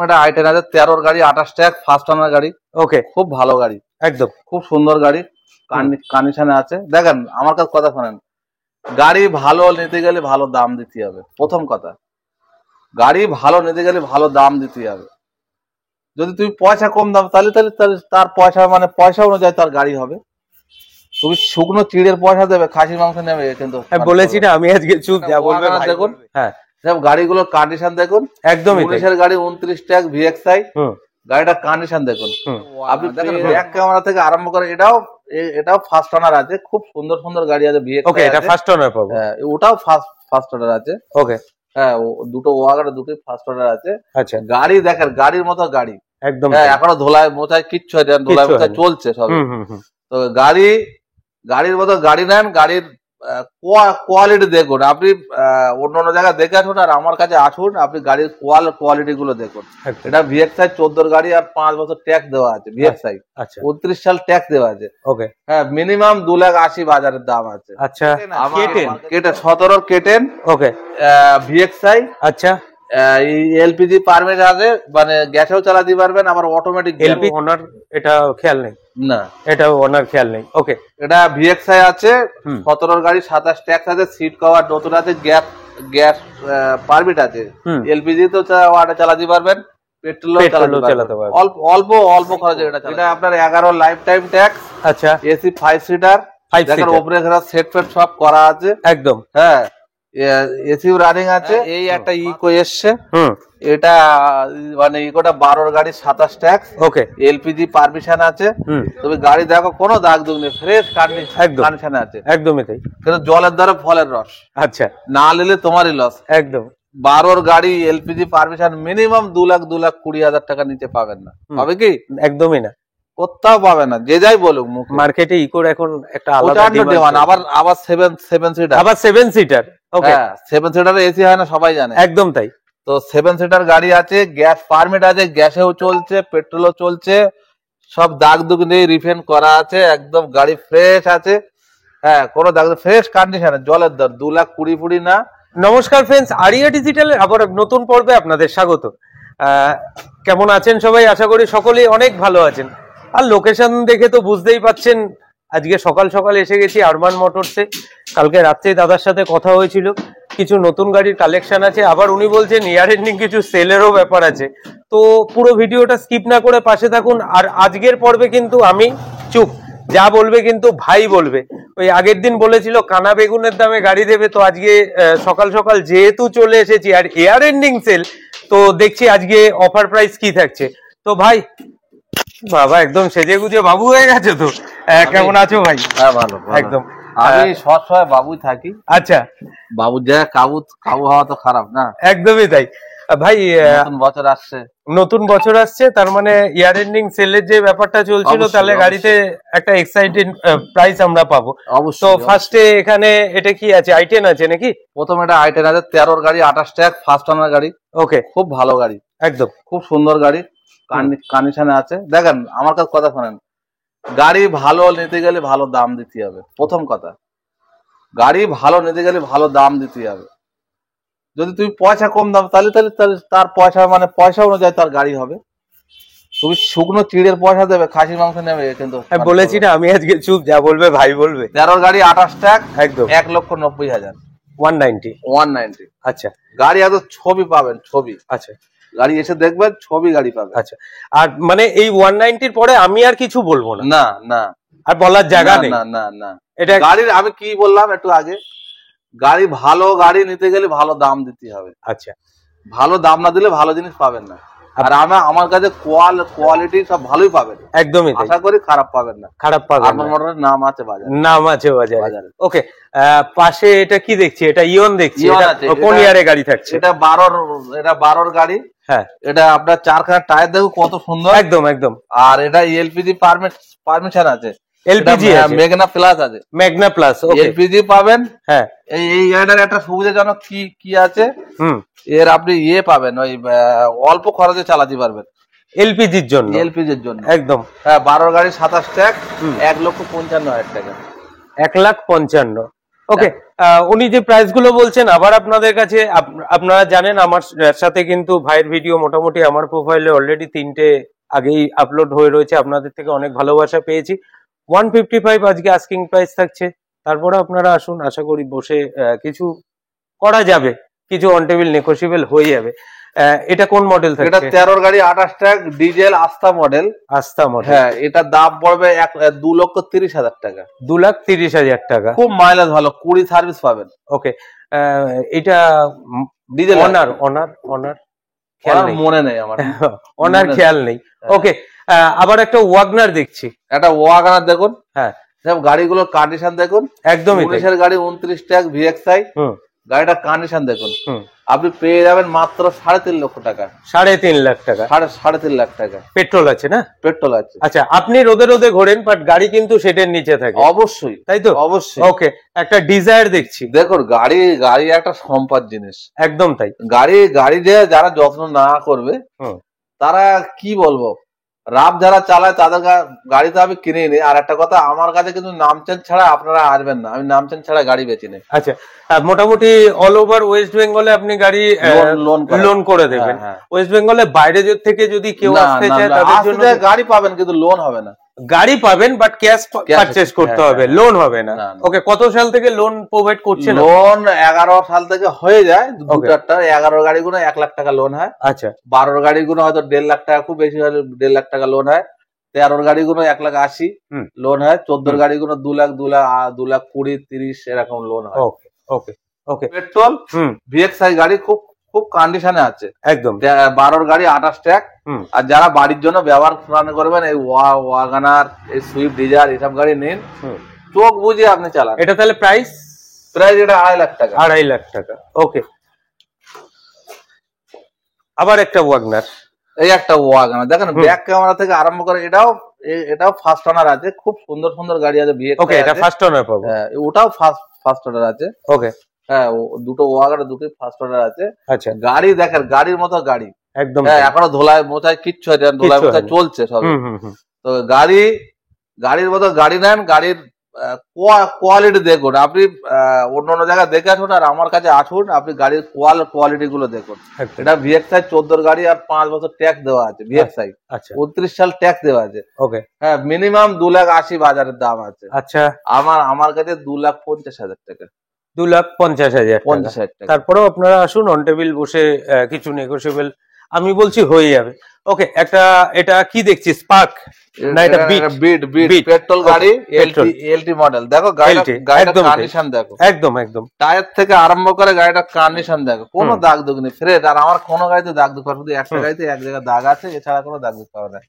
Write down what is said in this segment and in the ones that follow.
এটা i10 আছে 13 গাড়ি 28 ট্যাগ ফার্স্ট ওনার গাড়ি। ওকে, খুব ভালো গাড়ি, একদম খুব সুন্দর গাড়ি, কন্ডিশনে আছে। দেখেন আমার কাছে কথা শোনেন, গাড়ি ভালো নিতে গেলে ভালো দাম দিতে হবে। প্রথম কথা, গাড়ি ভালো নিতে গেলে ভালো দাম দিতে হবে। যদি তুমি পয়সা কম দাও তাহলে তাহলে তাহলে তার পয়সা মানে পয়সা অনুযায়ী তার গাড়ি হবে। তুমি শুকনো চিড়ের পয়সা দেবে, খাসির মাংস নেবে, কিন্তু বলেছি না আমি আজকে চুপ, যা বলবে দেখুন। হ্যাঁ, গাড়িগুলোর কন্ডিশন দেখুন, একদমই পুলিশের গাড়ি 29 ট্যাগ ভিএক্সআই গাড়িটা কন্ডিশন দেখুন। আপনি দেখেন ব্যাক ক্যামেরা থেকে আরম্ভ করে এটাও ফার্স্ট ওনার আছে, খুব সুন্দর সুন্দর গাড়ি আছে ভিএক্সআই। ওকে, এটা ফার্স্ট ওনার পাবো। হ্যাঁ, ওটাও ফার্স্ট ওনার আছে। ওকে, হ্যাঁ, দুটো ওয়াগন দুটোই ফার্স্ট ওনার আছে। আচ্ছা, গাড়ি দেখেন গাড়ির মতো গাড়ি একদম। হ্যাঁ, এখনো ধোলায় মোছায় কিচ্ছু হয় না, ধোলায় মোছায় চলছে সব। তো গাড়ির মতো গাড়ি নেন, গাড়ির কোয়ালিটি দেখুন। আপনি অন্য অন্য জায়গায় দেখে আসুন আর আমার কাছে আসুন, আপনি গাড়ির কোয়ালিটি গুলো দেখুন। এটা ভিএক্সআই 14 গাড়ি আর 5 বছর ট্যাক্স দেওয়া আছে। ভিএক্সআই 29 সাল ট্যাক্স দেওয়া আছে। ওকে, হ্যাঁ, মিনিমাম 2,80,000 বাজারের দাম আছে। আচ্ছা, কেটেন 17 কেটেন। ওকে, ভিএক্সআই। আচ্ছা, এলপিজি পারমিট আছে, মানে গ্যাসেও চালাতে পারবেন, আবার অটোমেটিক। এলপি ওনার এটা খেয়াল নেই না, এটা ওনার খেয়াল নেই। ওকে, এটা ভিএক্সআই আছে 17 গাড়ি 27 ট্যাক্স আছে, সিট কভার নতুন আছে, গ্যাস পারমিট আছে। এলপিজি তো চালাতে পারবেন, পেট্রোলও চালাতে পারবেন, অল্প অল্প খরচে এটা আপনার 11 লাইফ টাইম ট্যাক্স। আচ্ছা, এসি 5 সিটার, দেখেন উপরে সেট ফেট সব করা আছে একদম। হ্যাঁ, এসি রানিং আছে। এই একটা ইকো এসছে, এটা মানে ইকোটা 12 গাড়ি 27 ট্যাক্স। ওকে, এলপিজি পারমিশন আছে। তুমি গাড়ি দেখো, কোনো দাগ দুগ নেই, ফ্রেশ কন্ডিশনে আছে। একদমই তাই, কিন্তু জলের দ্বারা ফলের রস। আচ্ছা, না নিলে তোমারই লস। একদম। 12 গাড়ি এলপিজি পারমিশন, মিনিমাম 2,20,000 টাকা নিচে পাবেন না। হবে কি? একদমই না, কোথাও পাবে না, যে যাই বলুক। মার্কেটে ইকোর এখন একটা আলাদা ডিমান্ড। আবার 7 সিটার, আবার 7 সিটার। ওকে, 7 সিটারে এসি হয় না, সবাই জানে। একদম তাই। তো 7 সিটার গাড়ি আছে, গ্যাস পারমিট আছে, গ্যাসেও চলছে, পেট্রোলও চলছে, সব দাগ দুগ নেই, রিফেন্ড করা আছে, একদম গাড়ি ফ্রেশ আছে। হ্যাঁ, কোনো দাগ, ফ্রেশ কন্ডিশনে, জলের দর 2,20,000 না। নমস্কার ফ্রেন্ডস, আরিয়া ডিজিটালের আবার নতুন পর্বে আপনাদের স্বাগত। কেমন আছেন সবাই? আশা করি সকলেই অনেক ভালো আছেন। আর লোকেশন দেখে তো বুঝতেই পাচ্ছেন, আজকে সকাল সকাল এসে গেছি আরবান মোটরসে। কালকে রাত্রে দাদার সাথে কথা হয়েছিল, কিছু নতুন গাড়ির কালেকশন আছে, আবার উনি বলছেন ইয়ার এন্ডিং কিছু সেলেরও ব্যাপার আছে। তো পুরো ভিডিওটা স্কিপ না করে পাশে থাকুন। আর আজকের পর্বে কিন্তু আমি চুপ, যা বলবে কিন্তু ভাই বলবে। ওই আগের দিন বলেছিল কানা বেগুনের দামে গাড়ি দেবে, তো আজকে সকাল সকাল যেহেতু চলে এসেছি আর ইয়ার এন্ডিং সেল, তো দেখছি আজকে অফার প্রাইস কি থাকছে। তো ভাই, বাবা একদম সেজে গুজে বাবু হয়ে গেছে তো। কেমন আছো ভাই? হ্যাঁ, ভালো একদম। আমি সবসময় বাবুই থাকি। আচ্ছা, বাবুর জায়গায় কাবু হওয়া তো খারাপ না। একদমই তাই ভাই। নতুন বছর আসছে, তার মানে ইয়ার এন্ডিং সেলের যে ব্যাপারটা চলছিল, তাহলে গাড়িতে একটা এক্সাইটেড প্রাইস আমরা পাবো। তো ফার্স্টে এখানে এটা কি আছে? i10 আছে নাকি? প্রথম এটা i10 আছে 13 গাড়ি 28 ট্যাগ ফার্স্ট ওনার গাড়ি। ওকে, খুব ভালো গাড়ি, একদম খুব সুন্দর গাড়ি, কন্ডিশনে আছে। দেখেন আমার কাছে কথা শোনেন, গাড়ি ভালো নিতে গেলে ভালো দাম দিতে হবে। প্রথম কথা, গাড়ি ভালো নিতে গেলে ভালো দাম দিতে হবে। যদি তুমি পয়সা কম দাও তাহলে তাহলে তাহলে তার পয়সা মানে পয়সা অনুযায়ী তার গাড়ি হবে। তুমি শুকনো চিড়ের পয়সা দেবে, খাসির মাংস নেবে, কিন্তু বলেছি না আমি আজকে চুপ, যা বলবে ভাই বলবে। 13 গাড়ি 28 ট্যাগ, একদম 1,90,000 190। আচ্ছা, গাড়ি এত ছবি পাবেন, ছবি। আচ্ছা, গাড়ি এসে দেখবেন, ছবি গাড়ি পাবেন। আচ্ছা, আর মানে এই 190-র পরে আমি আর কিছু বলবো না। না না, আর বলার জায়গা নেই। না না না, এটা গাড়ির আমি কি বললাম একটু আগে, গাড়ি ভালো গাড়ি নিতে গেলে ভালো দাম দিতে হবে। আচ্ছা, ভালো দাম না দিলে ভালো জিনিস পাবেন না। আর আমার কাছে কোয়ালিটি সব ভালোই পাবেন, একদমই আশা করি খারাপ পাবেন না। খারাপ পাবেন না, মোটরের নাম আছে বাজারে, নাম আছে বাজারে। ওকে, পাশে এটা কি দেখছি? এটা ইয়ন দেখছি। কোন ইয়ারে গাড়ি থাকছে? এটা 12 গাড়ি। হ্যাঁ, এটা আপনার 4খানা টায়ার দেখো কত সুন্দর, একদম একদম। আর এটা এলপিজি পারমিশন আছে, এলপিজি ম্যাগনা প্লাস আছে, ম্যাগনা প্লাস। এলপিজি পাবেন। হ্যাঁ, এই গাড়িটার একটা সুবিধাজনক কি আছে, এর আপনি পাবেন, ওই অল্প খরচে চালাতে পারবেন এলপিজির জন্য। একদম। হ্যাঁ, 12 গাড়ি 27 ট্যাগ, 1,55,000 টাকা। 1,55,000। ওকে, উনি যে প্রাইস গুলো বলছেন আবার আপনাদের কাছে আপনারা জানেন আমার সাথে কিন্তু ভাইয়ের ভিডিও মোটামুটি আমার প্রোফাইলে অলরেডি 3টে আগেই আপলোড হয়ে রয়েছে, আপনাদের থেকে অনেক ভালোবাসা পেয়েছি। 155 আজকে আস্কিং প্রাইস থাকছে, তারপরে আপনারা আসুন, আশা করি বসে কিছু করা যাবে, কিছু অন টেবিল নেগোশিয়েবল হয়ে যাবে। এটা কোন মডেল থাকছে? এটা 13 গাড়ি 28 ট্রাক ডিজেল আস্থা মডেল। আস্থা মডেল, হ্যাঁ, এটা দাম পড়বে 2,30,000 টাকা। 2,30,000 টাকা। খুব মাইলেজ ভালো, 20 সার্ভিস পাবেন। ওকে, এটা ডিজেল অনার অনার অনার খেয়াল নেই, মনে নেই আমার, অনার খেয়াল নেই। ওকে, আবার একটা ওয়াগনার দেখছি, একটা ওয়াগনার দেখুন। হ্যাঁ, গাড়িগুলোর কন্ডিশন দেখুন, একদমই 19 এর গাড়ি 29 ট্যাগ ভিএক্সআই। গাড়িটা কন্ডিশন দেখুন, আপনি পেয়ে যাবেন মাত্র 3.5 লক্ষ টাকা। 3.5 লাখ টাকা? 3.5 লাখ টাকা। পেট্রোল আছে না? পেট্রোল আছে। আচ্ছা, আপনি রোদে রোদে ঘোরেন, বাট গাড়ি কিন্তু সেটার নিচে থাকে। অবশ্যই, তাই তো? অবশ্যই। ওকে, একটা ডিজায়ার দেখছি। দেখুন, গাড়ি একটা সম্পদ জিনিস। একদম তাই। গাড়ি যে যারা যত্ন না করবে তারা কি বলবো, রাব যারা চালায় তাদের গাড়ি তো আমি কিনে নিই। আর একটা কথা, আমার কাছে কিন্তু নামচেন ছাড়া আপনারা আসবেন না, আমি নামচেন ছাড়া গাড়ি বেচি নেই। আচ্ছা, মোটামুটি অল ওভার ওয়েস্ট বেঙ্গলে আপনি গাড়ি লোন করে দেবেন। ওয়েস্ট বেঙ্গলে বাইরে থেকে যদি কেউ আসতে চায় তাদের জন্য গাড়ি পাবেন, কিন্তু লোন হবে না। গাড়ি পাবেন, বাট ক্যাশ পারচেজ করতে হবে, লোন হবে না। ওকে, কত সাল থেকে লোন প্রোভাইড করছেন? লোন 11 সাল থেকে হয়ে যায়। 11 গাড়িগুলো 1 লাখ টাকা লোন হয়। আচ্ছা, 12 গাড়িগুলো হয়তো 1.5 লাখ টাকা, খুব বেশি হলে 1.5 লাখ টাকা লোন হয়। 13 গাড়িগুলো 1,80,000 লোন হয়। 14 গাড়িগুলো 2 লাখ 2,20,000 30 এরকম লোন হয়। ওকে ওকে ওকে। পেট্রোল ভিএক্সআই গাড়ি খুব খুব কন্ডিশনে আছে একদম। 12 গাড়ি 28 ট্রাক। আর যারা বাড়ির জন্য ব্যবহার করবেন, এই ওয়াগনার, এই সুইফট ডিজায়ার এসব গাড়ি নিন, চোখ বুঝিয়ে আপনি চালান। এটা তাহলে প্রাইস এটা 2.5 লাখ টাকা। 2.5 লাখ টাকা। ওকে, আবার একটা ওয়াগনার, এই একটা ওয়াগনার দেখেন, ব্যাক ক্যামেরা থেকে আরম্ভ করে এটাও ফার্স্ট ওনার আছে। খুব সুন্দর সুন্দর গাড়ি আছে ভিএক্স। ওকে, এটা ফার্স্ট ওনার পাবো? হ্যাঁ, ওটাও ফার্স্ট ওনার আছে। ওকে, হ্যাঁ, দুটো ওয়াগনার, দুটোই ফার্স্ট ওনার আছে। আচ্ছা, গাড়ি দেখেন, গাড়ির মতো গাড়ি একদম। হ্যাঁ, এখনো ধোলায় মোছায় কিচ্ছু হয় না, ধোলায় মোছায় চলছে সব। তো গাড়ির মতো গাড়ি নেন, গাড়ির কোয়ালিটি দেখুন। আপনি অন্য জায়গায় দেখে আসুন আর আমার কাছে আসুন, আপনি গাড়ির কোয়ালিটি গুলো দেখুন। এটা ভিএক্সআই 14 গাড়ি আর 5 বছর ট্যাক্স দেওয়া আছে। ভিএক্সআই 29 সাল ট্যাক্স দেওয়া আছে। ওকে, হ্যাঁ, মিনিমাম 2,80,000 বাজারের দাম আছে। আচ্ছা, আমার কাছে 2,50,000 টাকা। 2,50,000 টাকা। তারপরেও আপনারা আসুন, অন টেবিল বসে কিছু নেগোশিয়েবল আমি বলছি হয়ে যাবে। ওকে, এটা কি দেখছি, স্পার্ক না? এটা বিট পেট্রোল গাড়ি, এলটি মডেল। দেখো গাড়িটার কন্ডিশন দেখো, একদম একদম। টায়ার থেকে আরম্ভ করে গাড়িটার কন্ডিশন দেখো, কোনো দাগ দুগ নেই, ফ্রেশ। আর আমার কোনো গাড়িতে দাগ দুগ পাবে, শুধু একটা গাড়িতে এক জায়গায় দাগ আছে, এছাড়া কোনো দাগ দুগ পাবে না।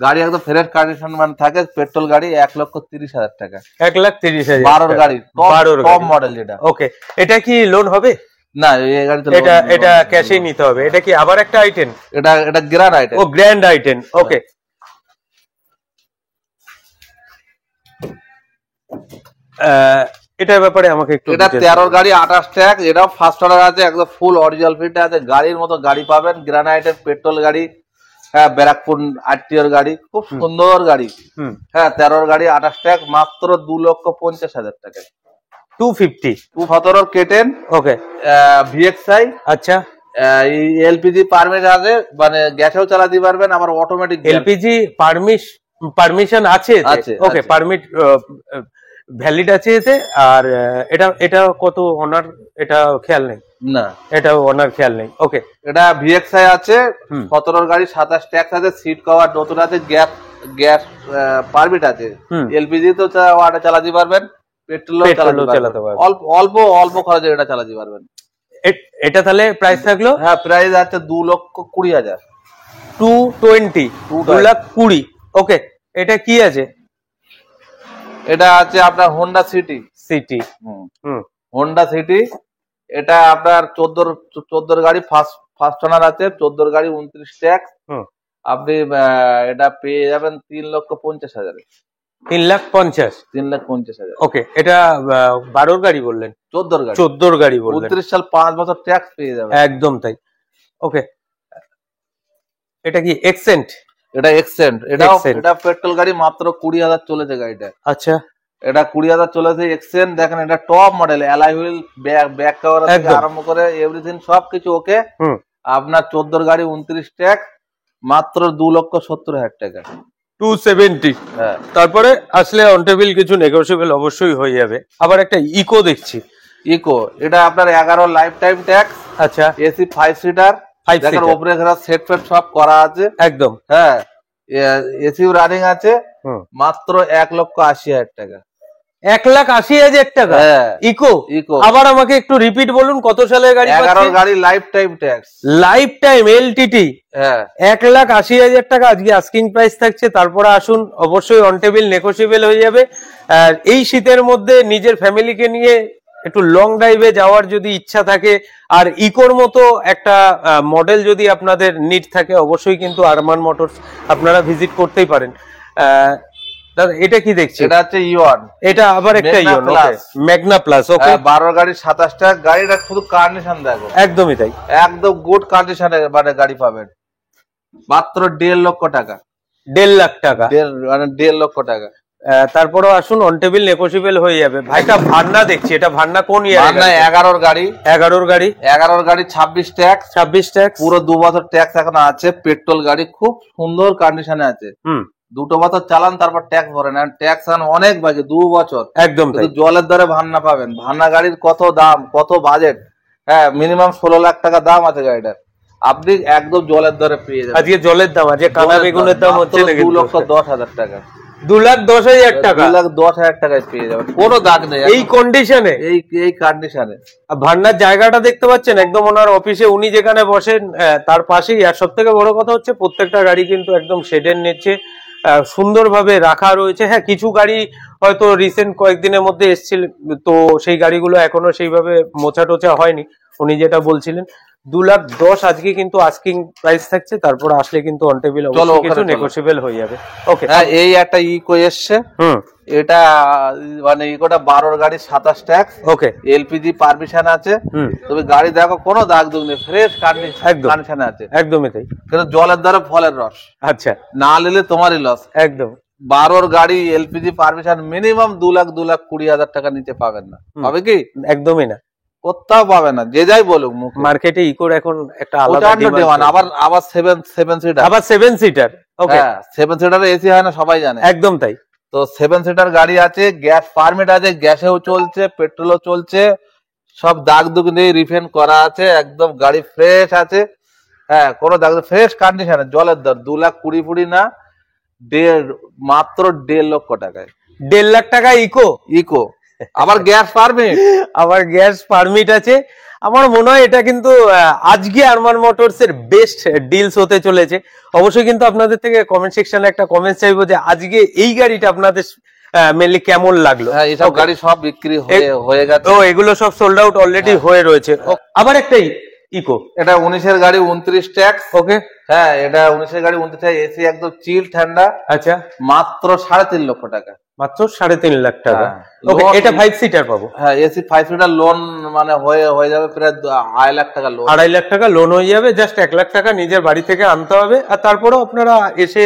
গাড়ি একদম ফ্রেশ কন্ডিশন থাকে। পেট্রোল গাড়ি 1,30,000 টাকা। 1,30,000। 12 গাড়ি, টপ মডেল যেটা। ওকে, এটা কি লোন হবে? না, এই গাড়িতে এটা ক্যাশেই নিতে হবে। এটা কি আবার একটা আইটেম? এটা গ্র্যান্ড আইটেম। ও, গ্র্যান্ড আইটেম। ওকে, এটার ব্যাপারে আমাকে একটু। এটা 13 গাড়ি 28 ট্রাক, এটাও ফার্স্ট ওনার আছে, একদম ফুল অরিজিনাল ফিট আছে। গাড়ির মতো গাড়ি পাবেন, গ্র্যান্ড আইটেম পেট্রোল গাড়ি। হ্যাঁ, ব্যারাকপুর আরটিওর গাড়ি, খুব সুন্দর গাড়ি। হ্যাঁ, 13 গাড়ি 28 ট্রাক, মাত্র 2,50,000 টাকা। 250 কেটেন। ওকে, ভিএক্সআই। আচ্ছা, এলপিজি পারমিট আছে, মানে গ্যাসেও চালাতে পারবেন, আবার অটোমেটিক। এলপিজি পারমিশন আছে? ওকে, পারমিট ভ্যালিড আছে এতে। আর এটা কত অনার, এটা খেয়াল নেই না, এটা অনার খেয়াল নেই। ওকে, এটা ভিএক্সআই আছে, 17 গাড়ি 27 ট্যাক্স আছে, সিট কভার নতুন আছে, গ্যাস পারমিট আছে। এলপিজি তো চালাতে পারবেন, পেট্রোল চালাতে পারবেন, অল্প খরচে এটা চালাতে পারবেন। এটা তাহলে প্রাইস থাকলো? হ্যাঁ, প্রাইস আছে 2,20,000। 2,20,000। ওকে, এটা কি আছে? এটা আছে আপনার হোন্ডা সিটি। হোন্ডা সিটি, এটা আপনার 14 গাড়ি ফার্স্ট ওনার আছে, 14 গাড়ি 29 ট্যাক্স। আপনি এটা পেয়ে যাবেন 3,50,000। 3,50,000। ওকে, এটা 12 গাড়ি বললেন? 14 গাড়ি বললেন। 29 সাল 5 বছর ট্যাক্স পেয়ে যাবেন। একদম তাই। ওকে, এটা কি এক্সেন্ট? এটা পেট্রোল গাড়ি, মাত্র 20,000 চলেছে গাড়িটা। আচ্ছা, এটা 20,000 চলেছে এক্সচেঞ্জ। দেখেন এটা top model, alloy wheel, back cover থেকে আরম্ভ করে এভরিথিং সবকিছু ওকে। আপনার 14 গাড়ি 29 ট্যাক্স, মাত্র 2,70,000 টাকা। 270। তারপরে আসলে অন টেবিল কিছু নেগোশিয়েবল অবশ্যই হয়ে যাবে। আবার একটা ইকো দেখছি। ইকো এটা আপনার 11 লাইফ টাইম ট্যাক্স। আচ্ছা, এসি 5 সিটার, দেখেন উপরে ঘেরা সেট ফেট সব করা আছে একদম। হ্যাঁ, এসিও রানিং আছে, মাত্র 1,80,000 টাকা। 1,80,000 টাকা ইকো। আবার আমাকে একটু রিপিট বলুন, কত সালের গাড়ি? 11 গাড়ি life time tax, life time LTT. 1,80,000 টাকা আজকে আস্কিং প্রাইস থাকছে। তারপরে আসুন, অবশ্যই অন টেবিল নেগোশিয়েবল হয়ে যাবে। আর এই শীতের মধ্যে নিজের ফ্যামিলিকে নিয়ে একটু লং ড্রাইভে যাওয়ার যদি ইচ্ছা থাকে, আর ইকোর মতো একটা মডেল যদি আপনাদের নিড থাকে, অবশ্যই কিন্তু আরমান মোটরস আপনারা ভিজিট করতেই পারেন। দাদা এটা কি দেখছি? এটা হচ্ছে ইওন। এটা আবার একটা ইওন, ওকে, ম্যাগনা প্লাস। ওকে, 12 গাড়ি 27 টাকা। গাড়িটা শুধু কন্ডিশন দেখো, একদমই তাই, একদম গুড কন্ডিশনে মানে গাড়ি পাবেন, মাত্র 1.5 লক্ষ টাকা। 1.5 লাখ টাকা, মানে 1.5 লক্ষ টাকা। তারপরে আসুন, অন টেবিল নেগোশিয়েবল হয়ে যাবে। ভাইটা ভান্না দেখছি, এটা ভান্না কোন ইয়ার? ভান্না 11 গাড়ি। 11 গাড়ি 26 ট্যাক্স। 26 ট্যাক্স, পুরো 2 বছর ট্যাক্স এখন আছে। পেট্রোল গাড়ি, খুব সুন্দর কন্ডিশনে আছে। 2 বছর চালান, তারপর ট্যাক্স ভরেন। ট্যাক্স অনেক বাজে, 2 বছর একদম। জলের দরে ভান্না পাবেন। ভান্না গাড়ির কত দাম, কত বাজেট, হ্যাঁ, মিনিমাম 16 লাখ টাকা দাম আছে গাড়িটার। আপনি একদম জলের দরে পেয়ে যাবেন। আজকে জলের দাম, আজকে কানা বেগুনের দাম হচ্ছে 2,10,000 টাকা। 2,10,000 টাকা, 2,10,000 টাকায় পেয়ে যাবেন, কোনো দাগ নেই এই কন্ডিশনে। এই কন্ডিশনে ভান্নার জায়গাটা দেখতে পাচ্ছেন, একদম ওনার অফিসে উনি যেখানে বসেন তার পাশেই। আর সব থেকে বড় কথা হচ্ছে, প্রত্যেকটা গাড়ি কিন্তু একদম শেডের নিচে সুন্দরভাবে রাখা রয়েছে। হ্যাঁ, কিছু গাড়ি হয়তো রিসেন্ট কয়েকদিনের মধ্যে এসেছিল, তো সেই গাড়িগুলো এখনো সেইভাবে মোছা টোচা হয়নি। উনি যেটা বলছিলেন 2,10,000 আজকে কিন্তু আস্কিং প্রাইস থাকছে। তারপর আসলে কিন্তু অন টেবিল অবশ্যই কিছু নেগোশিয়েবল হয়ে যাবে। ওকে, এই একটা ইকো এসছে। এটা মানে ইকোটা 12 গাড়ি 27 ট্যাক্স। ওকে, এলপিজি পারমিশন আছে। তুমি গাড়ি দেখো, কোনো দাগ দুগ নেই, ফ্রেশ কন্ডিশনে আছে। একদমই তাই, কিন্তু জলের দ্বারা ফলের রস। আচ্ছা, না নিলে তোমারই লস। একদম। 12 গাড়ি এলপিজি পারমিশন, মিনিমাম 2,20,000 টাকা নিচে পাবেন না। হবে কি? একদমই না, কোথাও পাবে না, যে যাই বলুক। মার্কেটে ইকোর এখন একটা আলাদা ডিমান্ড। আবার 7 সিটার, আবার 7 সিটার। ওকে, 7 সিটারে এসি হয় না, সবাই জানে। একদম তাই। তো 7 সিটার গাড়ি আছে, গ্যাস পারমিট আছে, গ্যাসেও চলছে, পেট্রোলও চলছে, সব দাগ দুগ নেই, রিফেন করা আছে, একদম গাড়ি ফ্রেশ আছে। হ্যাঁ, কোনো দাগ, ফ্রেশ কন্ডিশনে। জলের দর 2,20,000 না, মাত্র 1.5 লক্ষ টাকায়। 1.5 লাখ টাকা ইকো। আবার গ্যাস পারমিট, আবার গ্যাস পারমিট আছে। আমার মনে হয় এটা কিন্তু আজকে আরমান মোটরস এর বেস্ট ডিলস হতে চলেছে। অবশ্যই কিন্তু আপনাদের থেকে কমেন্ট সেকশনে একটা কমেন্ট চাইবো যে আজকে এই গাড়িটা আপনাদের মেনলি কেমন লাগলো। হ্যাঁ, এইসব গাড়ি সব বিক্রি হয়ে গেছে। তো এগুলো সব সোল্ড আউট অলরেডি হয়ে রয়েছে। আবার একটা ইকো, এটা 19-এর গাড়ি 29 ট্যাক্স। ওকে, হ্যাঁ, এটা 19-এর গাড়ি 29 ট্যাক্স, এসি একদম চিল ঠান্ডা। আচ্ছা, মাত্র 3.5 লক্ষ টাকা। মাত্র 3.5 লাখ টাকা। ওকে, এটা 5 সিটার পাবো। হ্যাঁ, এসি 5 সিটার লোন মানে হয়ে যাবে প্রায় 2.5 লাখ টাকা লোন। 2.5 লাখ টাকা লোন হয়ে যাবে। জাস্ট 1 লাখ টাকা নিজের বাড়ি থেকে আনতে হবে। আর তারপরেও আপনারা এসে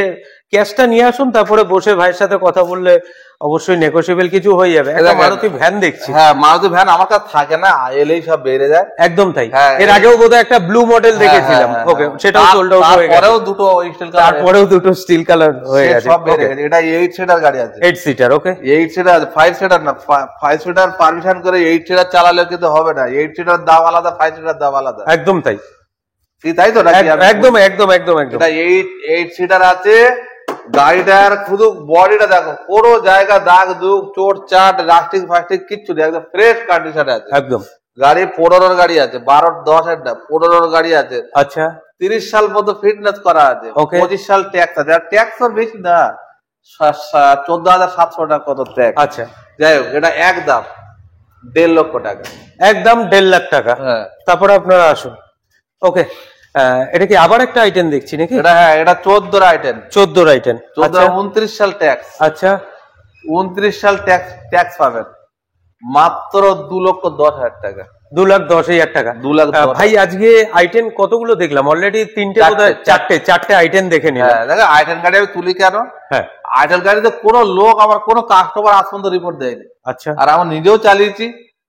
ক্যাশটা নিয়ে আসুন, তারপরে বসে ভাইয়ের সাথে কথা বললে অবশ্যই নেগোশিয়েবল কিছু হয়ে যাবে। একটা মারুতি ভ্যান দেখছি। হ্যাঁ, মারুতি ভ্যান আমার কাছে থাকে না, এলেই সব বেড়ে যায়। একদম তাই। এর আগেও বোধহয় একটা ব্লু মডেল দেখেছিলাম। ওকে, সেটাও সোল্ড আউট হয়ে গেছে। তারপরেও দুটো স্টিল কালার হয়ে গেছে। সব বেড়ে গেছে। এটা 8 সিটার গাড়ি আছে। 8 সিটার। ওকে, 8 সিটার আছে, 5 সিটার না। 5 সিটার পারমিশন করে 8 সিটার চালালে কিন্তু হবে না। 8 সিটার দাম আলাদা, 5 সিটার দাম আলাদা। একদম তাই। তাই তো নাকি? একদম একদম একদম একদম। এটা 8 সিটার আছে। গাড়িটার শুধু বডিটা দেখো, কোনো জায়গা দাগ দুগ, চোট চাট, রাস্টিক ফাস্টিক কিচ্ছু নেই, একদম ফ্রেশ কন্ডিশনে আছে। একদম। গাড়ি 15-এর গাড়ি আছে, 12-10-এর না, 15-এর গাড়ি আছে। আচ্ছা, 30 সাল মতো ফিটনেস করা আছে। 25 সাল ট্যাক্স আছে। আর ট্যাক্স আর বেশি না, 14,700 টাকা কত ট্যাক্স। আচ্ছা, যাই হোক, এটা একদম 1.5 লক্ষ টাকা। একদম 1.5 লাখ টাকা। হ্যাঁ, তারপরে আপনারা আসুন। ওকে, এটা কি আবার একটা আইটেম দেখছি নাকি? এটা হ্যাঁ, এটা 14 আইটেম। 14 আইটেম। 29 সাল ট্যাক্স। আচ্ছা, 29 সাল ট্যাক্স পাবেন, মাত্র 2,10,000 টাকা। 2,10,000 টাকা। 2,10,000 ভাই আজকে আইটেম কতগুলো দেখলাম? অলরেডি চারটে আইটেম দেখে নিলাম। দেখো আইটেন গাড়ি আমি তুলি কেন, হ্যাঁ আইটেন গাড়িতে কোনো লোক আমার কোনো কাস্টমার আজ পর্যন্ত রিপোর্ট দেয়নি। আচ্ছা, আর আমার নিজেও চালিয়েছি।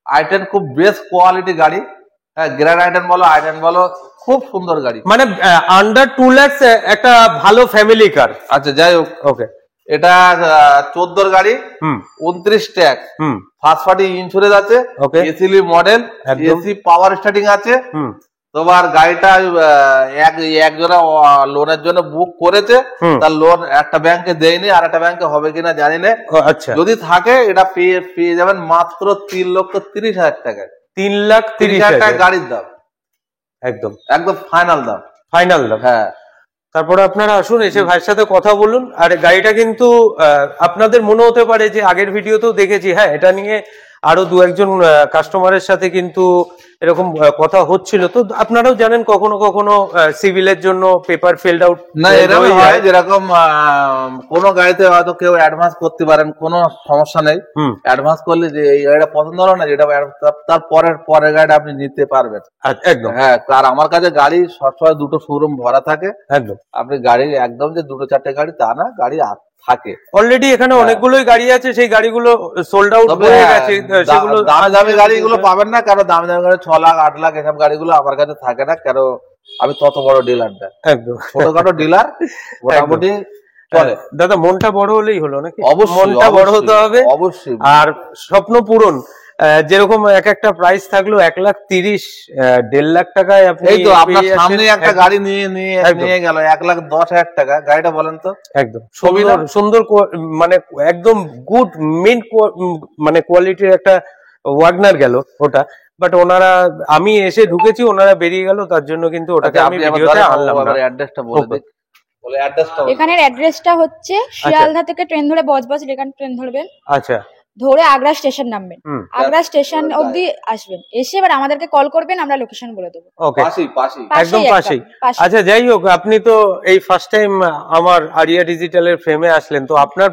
আইটেন খুব বেস্ট কোয়ালিটি গাড়ি, হ্যাঁ গ্র্যান্ড আইটেন বলো আইটেন বলো, খুব সুন্দর গাড়ি। মানে আন্ডার 2 লাখ একটা ভালো ফ্যামিলি কার। আচ্ছা যাই হোক, ওকে, এটা 14 গাড়ি, 29 ট্যাক্স, ফার্স্ট পার্টি ইন্স্যুরেন্স আছে, এসিলি মডেল, এসি পাওয়ার স্টার্টিং আছে। তোমার গাড়িটা একজনে লোনের জন্য বুক করেছে, তার লোন একটা ব্যাংকে দেয়নি, আর একটা ব্যাংকে হবে কিনা জানি না। আচ্ছা, যদি থাকে এটা পেয়ে যাবেন মাত্র 3,30,000 টাকায়। 3,30,000 টাকা গাড়ির দাম, একদম একদম ফাইনাল দাম, ফাইনাল দাম। হ্যাঁ, তারপরে আপনারা আসুন, এসে ভাইয়ের সাথে কথা বলুন। আর গাড়িটা কিন্তু আপনাদের মনে হতে পারে যে আগের ভিডিওতেও দেখেছি, হ্যাঁ এটা নিয়ে আরো 2-1 কাস্টমারের সাথে কিন্তু এরকম কথা হচ্ছিল। তো আপনারাও জানেন কখনো কখনো সিভিলের জন্য পেপার ফিলড আউট না এরকম হয়, যেরকম কোন গাড়িতে হয়তো কেউ অ্যাডভান্স করতে পারেন, কোনো সমস্যা নেই। অ্যাডভান্স করলে যে এই গাড়িটা পছন্দ হলো না, যেটা তার পরের গাড়িটা আপনি নিতে পারবেন একদম। হ্যাঁ, আর আমার কাছে গাড়ি সবসময় 2টো শোরুম ভরা থাকে। একদম, আপনি গাড়ি একদম যে 2-4টে গাড়ি তা না, গাড়ি থাকে অলরেডি এখানে অনেকগুলোই গাড়ি আছে, সেই গাড়িগুলো সোল্ড আউট হয়ে গেছে। সেগুলো দামি দামি গাড়িগুলো পাবেন না, কারণ দামি দামি গাড়ি 6 লাখ 8 লাখ এসব গাড়িগুলো আমার কাছে থাকে না, কারণ আমি তত বড় ডিলার না, একদম ছোটখাটো ডিলার মোটামুটি চলে। দাদা মনটা বড় হলেই হলো নাকি? অবশ্যই মনটা বড় হতে হবে অবশ্যই, আর স্বপ্ন পূরণ। যেরকম একটা প্রাইস থাকলো 1,30,000, 1.5 লাখ টাকায় আপনি, এই তো আপনার সামনে একটা গাড়ি নিয়ে গেল 1,10,000 টাকা। গাড়িটা বলেন তো, একদম সুন্দর মানে একদম গুড মিন্ট মানে কোয়ালিটির একটা ওয়াগনার গেল ওটা। বাট ওনারা, আমি এসে ঢুকেছি ওনারা বেরিয়ে গেল, তার জন্য কিন্তু ওটাকে আমি ভিডিওতে আনলাম না। অ্যাড্রেসটা বলে দিই। এখানের অ্যাড্রেসটা হচ্ছে শিয়ালদা থেকে ট্রেন ধরে বজবজ এখানে ট্রেন ধরবেন। আচ্ছা, ধরে আগ্রা স্টেশন নামবেন, আগ্রা স্টেশন অবধি আসবেন, এসে এবার আমাদেরকে কল করবেন, আমরা লোকেশন বলে দেবো। ওকে, একদম পাশেই। আচ্ছা যাই হোক, আপনি তো এই ফার্স্ট টাইম আমার আরিয়া ডিজিটালের ফ্রেমে আসলেন, তো আপনার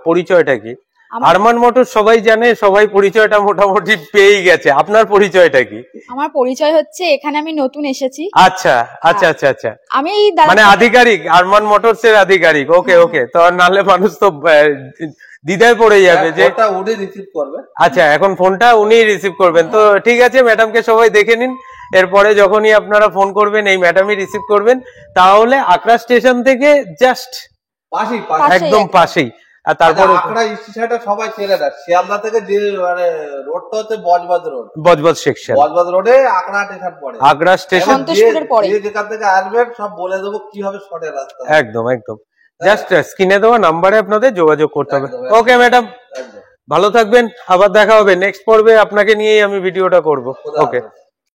পরিচয়টা কি? আরমান মোটর সবাই জানে, সবাই পরিচয়টা মোটামুটি পেয়েই গেছে, আপনার পরিচয়টা কি? আমার পরিচয় হচ্ছে, এখানে আমি নতুন এসেছি। আচ্ছা আচ্ছা আচ্ছা আচ্ছা, আমি মানে আধিকারিক, আরমান মোটরস এর আধিকারিক। ওকে ওকে, তো নাহলে মানুষ তো দ্বিধায় পড়ে যাবে যে উনি রিসিভ করবে। আচ্ছা, এখন ফোনটা উনি রিসিভ করবেন, তো ঠিক আছে, ম্যাডামকে সবাই দেখে নিন। এরপরে যখনই আপনারা ফোন করবেন এই ম্যাডামই রিসিভ করবেন। তাহলে আগ্রা স্টেশন থেকে জাস্ট একদম পাশেই। আর তারপরে সবাই ছেড়ে দেয়, শিয়ালদা থেকে যে মানে রোডটা হচ্ছে বজবজ রোড, বজবজ সেকশন, বজবজ রোডে আগ্রা স্টেশন পড়ে। আগ্রা স্টেশন যেখান থেকে আসবেন সব বলে দেবো কিভাবে শর্টের রাস্তা। একদম একদম, জাস্ট স্ক্রিনে দেওয়া নাম্বারে আপনাদের যোগাযোগ করতে হবে। ওকে ম্যাডাম, ভালো থাকবেন, আবার দেখা হবে নেক্সট পর্বে, আপনাকে নিয়েই আমি ভিডিওটা করব। ওকে।